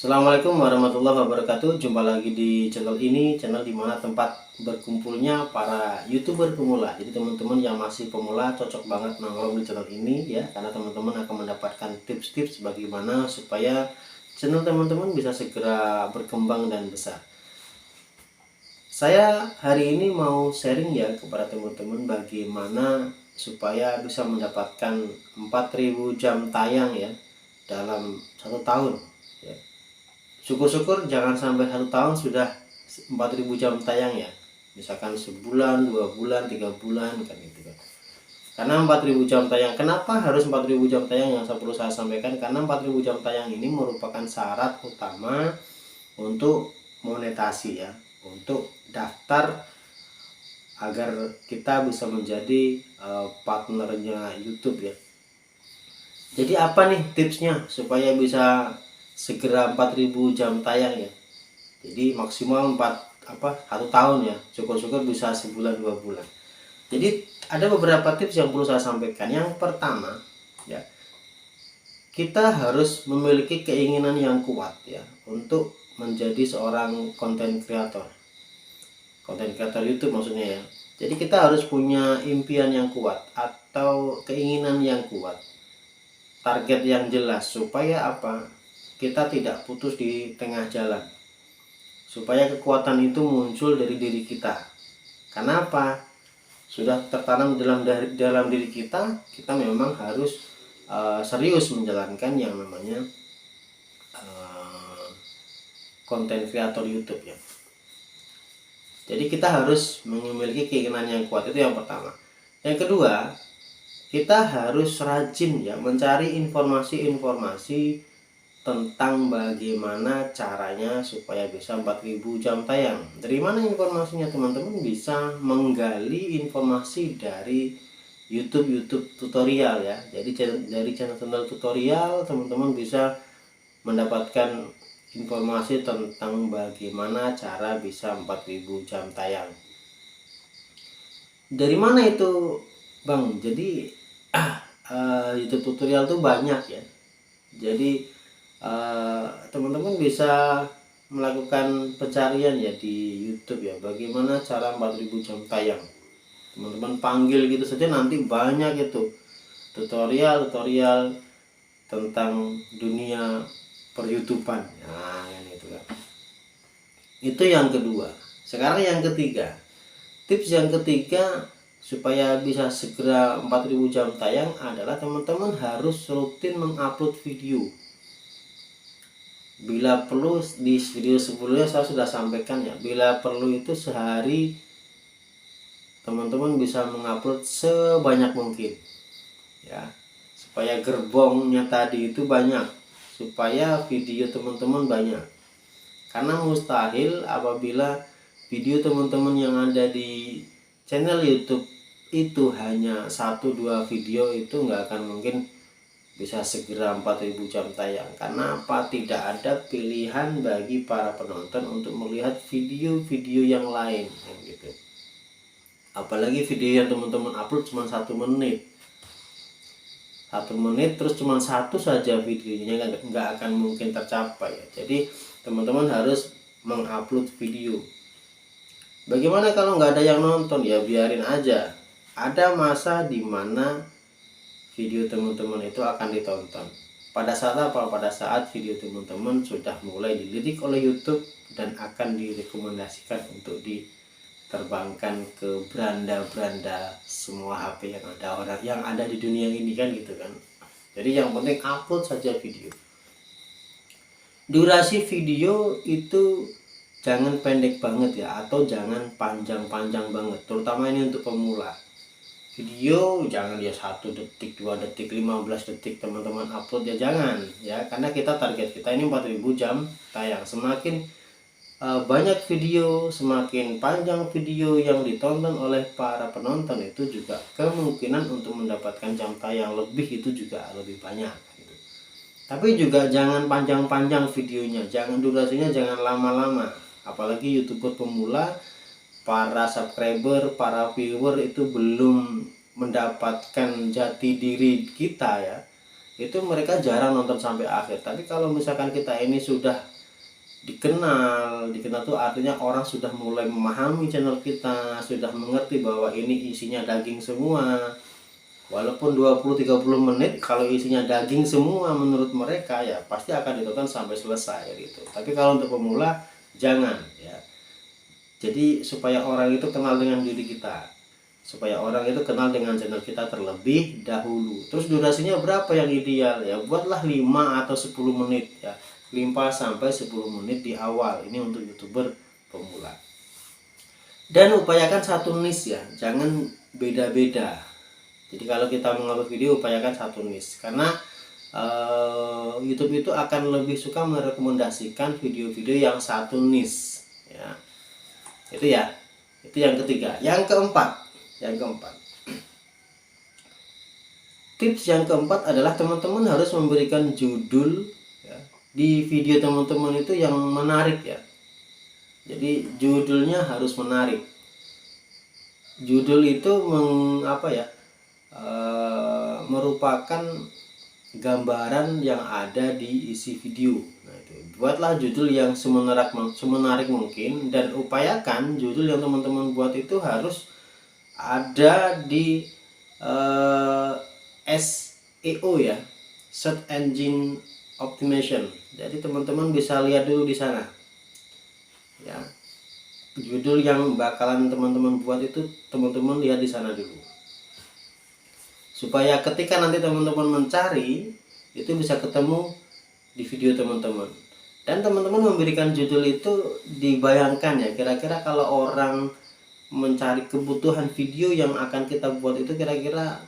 Assalamualaikum warahmatullahi wabarakatuh. Jumpa lagi di channel ini, channel dimana tempat berkumpulnya para YouTuber pemula. Jadi teman-teman yang masih pemula cocok banget nongkrong di channel ini ya, karena teman-teman akan mendapatkan tips-tips bagaimana supaya channel teman-teman bisa segera berkembang dan besar. Saya hari ini mau sharing ya kepada teman-teman bagaimana supaya bisa mendapatkan 4000 jam tayang ya dalam 1 tahun ya. Syukur-syukur jangan sampai 1 tahun sudah 4000 jam tayang ya, misalkan sebulan, 2 bulan, 3 bulan kan gitu kan. Karena 4000 jam tayang, kenapa harus 4000 jam tayang yang perlu saya sampaikan, karena 4000 jam tayang ini merupakan syarat utama untuk monetasi ya, untuk daftar agar kita bisa menjadi partnernya YouTube ya. Jadi apa nih tipsnya supaya bisa segera 4000 jam tayang ya. Jadi maksimal 1 tahun ya. Syukur-syukur bisa sebulan 2 bulan. Jadi ada beberapa tips yang perlu saya sampaikan. Yang pertama ya, kita harus memiliki keinginan yang kuat ya untuk menjadi seorang konten kreator. Konten kreator YouTube maksudnya ya. Jadi kita harus punya impian yang kuat atau keinginan yang kuat. Target yang jelas supaya apa? Kita tidak putus di tengah jalan, supaya kekuatan itu muncul dari diri kita. Karena apa? Sudah tertanam dalam diri kita, kita memang harus serius menjalankan yang namanya konten kreator YouTube ya. Jadi kita harus memiliki keinginan yang kuat, itu yang pertama. Yang kedua, kita harus rajin ya mencari informasi-informasi tentang bagaimana caranya supaya bisa 4000 jam tayang. Dari mana informasinya teman-teman? Bisa menggali informasi dari YouTube tutorial ya. Jadi dari channel tutorial teman-teman bisa mendapatkan informasi tentang bagaimana cara bisa 4000 jam tayang. Dari mana itu Bang? Jadi YouTube tutorial tuh banyak ya. Jadi teman-teman bisa melakukan pencarian ya di YouTube ya, bagaimana cara 4000 jam tayang. Teman-teman panggil gitu saja nanti banyak itu tutorial tentang dunia per-YouTubean. Nah, kan itu kan. Itu yang kedua. Sekarang yang ketiga. Tips yang ketiga supaya bisa segera 4000 jam tayang adalah teman-teman harus rutin mengupload video. Bila perlu, di video sebelumnya saya sudah sampaikan ya, bila perlu itu sehari teman-teman bisa mengupload sebanyak mungkin ya, supaya gerbongnya tadi itu banyak, supaya video teman-teman banyak. Karena mustahil apabila video teman-teman yang ada di channel YouTube itu hanya 1-2 video, itu nggak akan mungkin bisa segera 4000 jam tayang. Karena apa? Tidak ada pilihan bagi para penonton untuk melihat video-video yang lain gitu. Apalagi video yang teman-teman upload cuma 1 menit, 1 menit terus cuma satu saja videonya, nggak akan mungkin tercapai ya. Jadi teman-teman harus mengupload video. Bagaimana kalau nggak ada yang nonton? Ya biarin aja. Ada masa dimana video teman-teman itu akan ditonton. Pada saat apa? Pada saat video teman-teman sudah mulai dilirik oleh YouTube dan akan direkomendasikan untuk diterbangkan ke beranda-beranda semua HP yang ada di dunia ini kan gitu kan. Jadi yang penting upload saja video. Durasi video itu jangan pendek banget ya, atau jangan panjang-panjang banget, terutama ini untuk pemula. Video jangan ya 1 detik, 2 detik, 15 detik teman-teman upload ya, jangan ya, karena kita target kita ini 4000 jam tayang. Semakin banyak video, semakin panjang video yang ditonton oleh para penonton, itu juga kemungkinan untuk mendapatkan jam tayang lebih itu juga lebih banyak gitu. Tapi juga jangan panjang-panjang videonya, jangan durasinya, jangan lama-lama. Apalagi YouTuber pemula, para subscriber, para viewer itu belum mendapatkan jati diri kita ya, itu mereka jarang nonton sampai akhir. Tapi kalau misalkan kita ini sudah dikenal tuh artinya orang sudah mulai memahami channel kita, sudah mengerti bahwa ini isinya daging semua. Walaupun 20-30 menit, kalau isinya daging semua menurut mereka ya pasti akan ditonton sampai selesai gitu. Tapi kalau untuk pemula jangan ya. Jadi supaya orang itu kenal dengan diri kita, supaya orang itu kenal dengan channel kita terlebih dahulu. Terus durasinya berapa yang ideal ya? Buatlah 5 atau 10 menit ya. 5 sampai 10 menit di awal. Ini untuk YouTuber pemula. Dan upayakan satu niche ya, jangan beda-beda. Jadi kalau kita mengupload video upayakan satu niche, karena YouTube itu akan lebih suka merekomendasikan video-video yang satu niche ya. Itu ya. Itu yang ketiga. Yang keempat. Tips yang keempat adalah teman-teman harus memberikan judul ya, di video teman-teman itu yang menarik ya. Jadi judulnya harus menarik. Judul itu merupakan gambaran yang ada di isi video. Nah, itu buatlah judul yang semenarik mungkin, dan upayakan judul yang teman-teman buat itu harus ada di SEO ya, Search Engine Optimization. Jadi teman-teman bisa lihat dulu di sana ya, judul yang bakalan teman-teman buat itu teman-teman lihat di sana dulu, supaya ketika nanti teman-teman mencari itu bisa ketemu di video teman-teman. Dan teman-teman memberikan judul itu dibayangkan ya, kira-kira kalau orang mencari kebutuhan video yang akan kita buat itu kira-kira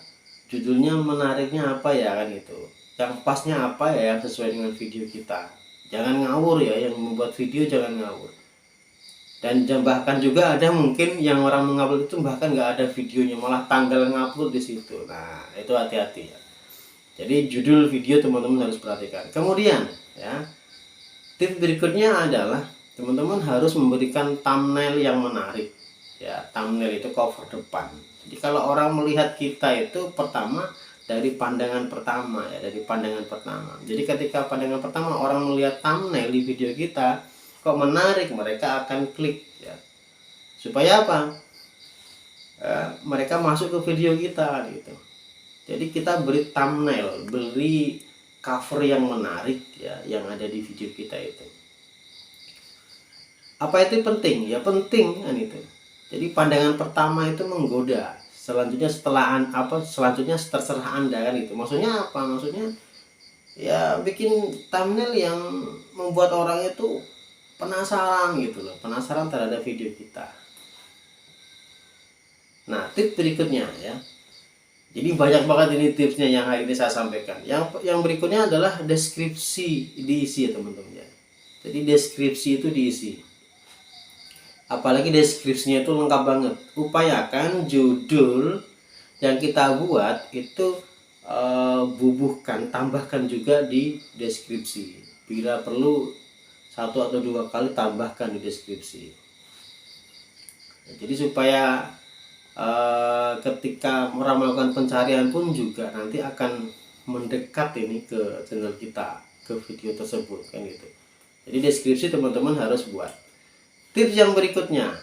judulnya menariknya apa ya kan, itu yang pasnya apa ya, yang sesuai dengan video kita. Jangan ngawur ya, yang membuat video jangan ngawur. Dan bahkan juga ada mungkin yang orang mengupload itu bahkan nggak ada videonya, malah tanggal ngupload di situ. Nah itu hati-hati ya. Jadi judul video teman-teman harus perhatikan. Kemudian ya, tips berikutnya adalah teman-teman harus memberikan thumbnail yang menarik ya. Thumbnail itu cover depan. Jadi kalau orang melihat kita itu pertama dari pandangan pertama ya, dari pandangan pertama. Jadi ketika pandangan pertama orang melihat thumbnail di video kita kok menarik, mereka akan klik ya. Supaya apa? Mereka masuk ke video kita gitu. Jadi kita beri thumbnail, beri cover yang menarik ya, yang ada di video kita itu. Apa itu penting? Ya penting kan itu. Jadi pandangan pertama itu menggoda. Selanjutnya selanjutnya terserah Anda kan itu. Maksudnya apa? Maksudnya ya bikin thumbnail yang membuat orang itu penasaran gitu loh, penasaran terhadap video kita. Nah, tips berikutnya ya. Jadi banyak banget ini tipsnya yang hari ini saya sampaikan. Yang berikutnya adalah deskripsi diisi ya teman-teman ya. Jadi deskripsi itu diisi. Apalagi deskripsinya itu lengkap banget. Upayakan judul yang kita buat itu tambahkan juga di deskripsi. Bila perlu 1 atau 2 kali tambahkan di deskripsi. Jadi supaya ketika orang melakukan pencarian pun juga nanti akan mendekat ini ke channel kita, ke video tersebut kan gitu. Jadi deskripsi teman-teman harus buat. Tips yang berikutnya,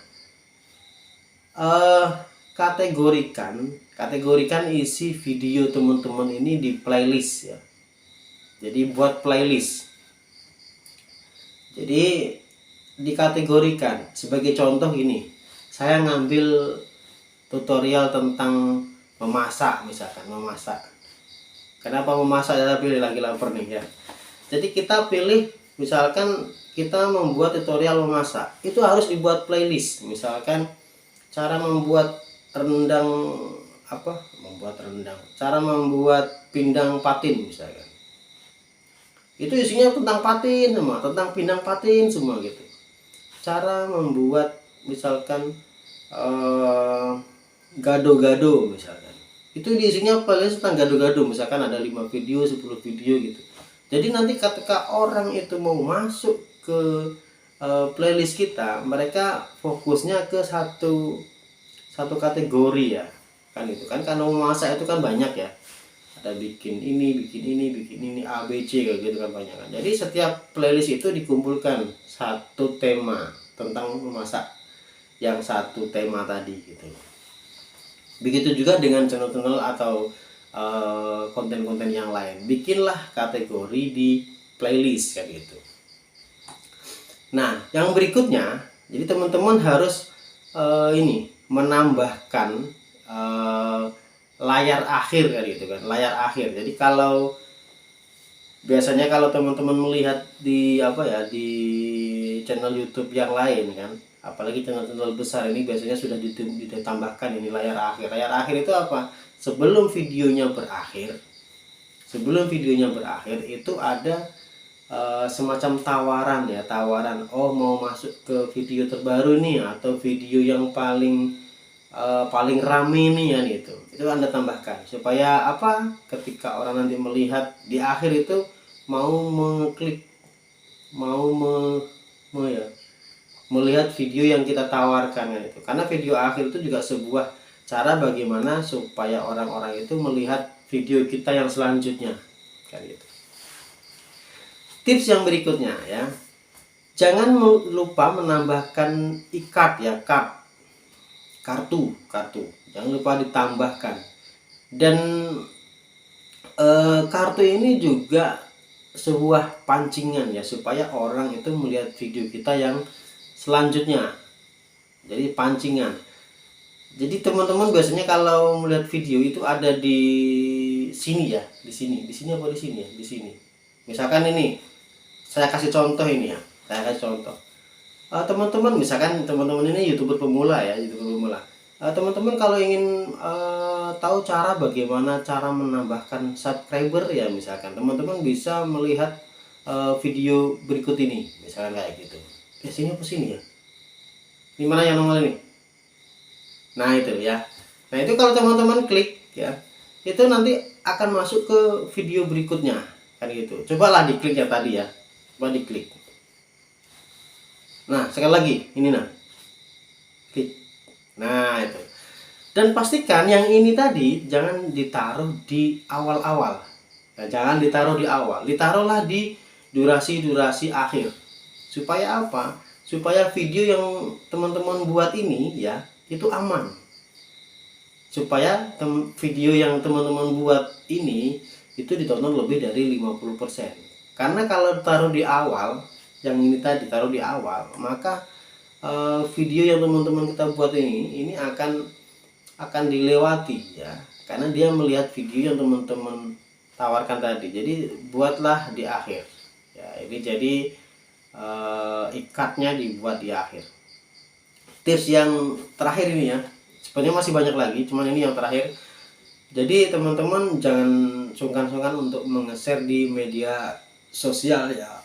kategorikan isi video teman-teman ini di playlist ya. Jadi buat playlist. Jadi dikategorikan. Sebagai contoh gini, saya ngambil tutorial tentang memasak, misalkan memasak. Kenapa memasak? Saya pilih lagi lapar nih ya. Jadi kita pilih, misalkan kita membuat tutorial memasak, itu harus dibuat playlist. Misalkan cara membuat rendang cara membuat pindang patin misalkan. Itu isinya tentang patin semua, tentang pindang patin semua gitu. Cara membuat misalkan gado-gado misalkan. Itu isinya playlist tentang gado-gado, misalkan ada 5 video, 10 video gitu. Jadi nanti ketika orang itu mau masuk ke playlist kita, mereka fokusnya ke satu kategori ya. Kan itu kan, karena memasak itu kan banyak ya. ada bikin ini A B C kayak gitu kan banyak kan. Jadi setiap playlist itu dikumpulkan satu tema tentang memasak yang satu tema tadi gitu. Begitu juga dengan channel-channel atau konten-konten yang lain, bikinlah kategori di playlist kayak gitu. Nah, yang berikutnya, jadi teman-teman harus ini menambahkan layar akhir kan gitu kan, layar akhir. Jadi kalau biasanya kalau teman-teman melihat di di channel YouTube yang lain kan, apalagi channel-channel besar ini biasanya sudah ditambahkan ini layar akhir. Layar akhir itu apa? Sebelum videonya berakhir itu ada semacam tawaran ya, tawaran oh mau masuk ke video terbaru nih atau video yang paling rame nih ya gitu. Itu Anda tambahkan supaya apa? Ketika orang nanti melihat di akhir itu mau mengklik, mau melihat video yang kita tawarkan ya itu. Karena video akhir itu juga sebuah cara bagaimana supaya orang-orang itu melihat video kita yang selanjutnya kan gitu. Tips yang berikutnya ya, jangan lupa menambahkan kartu, jangan lupa ditambahkan. Dan kartu ini juga sebuah pancingan ya supaya orang itu melihat video kita yang selanjutnya. Jadi pancingan. Jadi teman-teman biasanya kalau melihat video itu ada di sini ya, di sini apa di sini ya, di sini. Misalkan ini saya kasih contoh ini ya, teman-teman misalkan teman-teman ini youtuber pemula ya, teman-teman kalau ingin tahu bagaimana cara menambahkan subscriber ya, misalkan teman-teman bisa melihat video berikut ini, misalkan kayak gitu. Sini apa sini ya, ini mana yang nongol ini? Nah itu ya, nah itu kalau teman-teman klik ya, itu nanti akan masuk ke video berikutnya kan gitu. Cobalah diklik ya tadi ya, coba diklik. Nah sekali lagi ini, nah klik, nah itu. Dan pastikan yang ini tadi jangan ditaruh di awal-awal ya, jangan ditaruh di awal, ditaruhlah di durasi akhir. Supaya apa? Supaya video yang teman-teman buat ini ya itu aman, supaya video yang teman-teman buat ini itu ditonton lebih dari 50%. Karena kalau taruh di awal, yang ini tadi taruh di awal, maka video yang teman-teman kita buat ini akan dilewati ya, karena dia melihat video yang teman-teman tawarkan tadi. Jadi buatlah di akhir ya, ini jadi ikatnya dibuat di akhir. Tips yang terakhir ini ya, sebenarnya masih banyak lagi, cuman ini yang terakhir. Jadi teman-teman jangan sungkan-sungkan untuk menge-share di media sosial ya,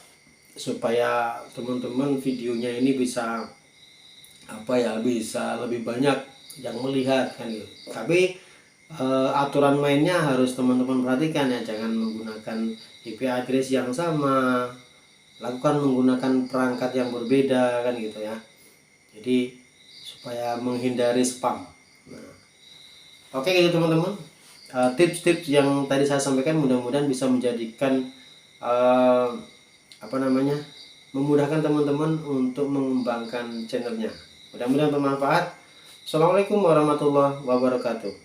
supaya teman-teman videonya ini bisa bisa lebih banyak yang melihat kan gitu. Tapi aturan mainnya harus teman-teman perhatikan ya, jangan menggunakan IP address yang sama, lakukan menggunakan perangkat yang berbeda kan gitu ya. Jadi supaya menghindari spam. Nah, oke gitu teman-teman. Tips-tips yang tadi saya sampaikan mudah-mudahan bisa menjadikan memudahkan teman-teman untuk mengembangkan channelnya. Mudah-mudahan bermanfaat. Assalamualaikum warahmatullahi wabarakatuh.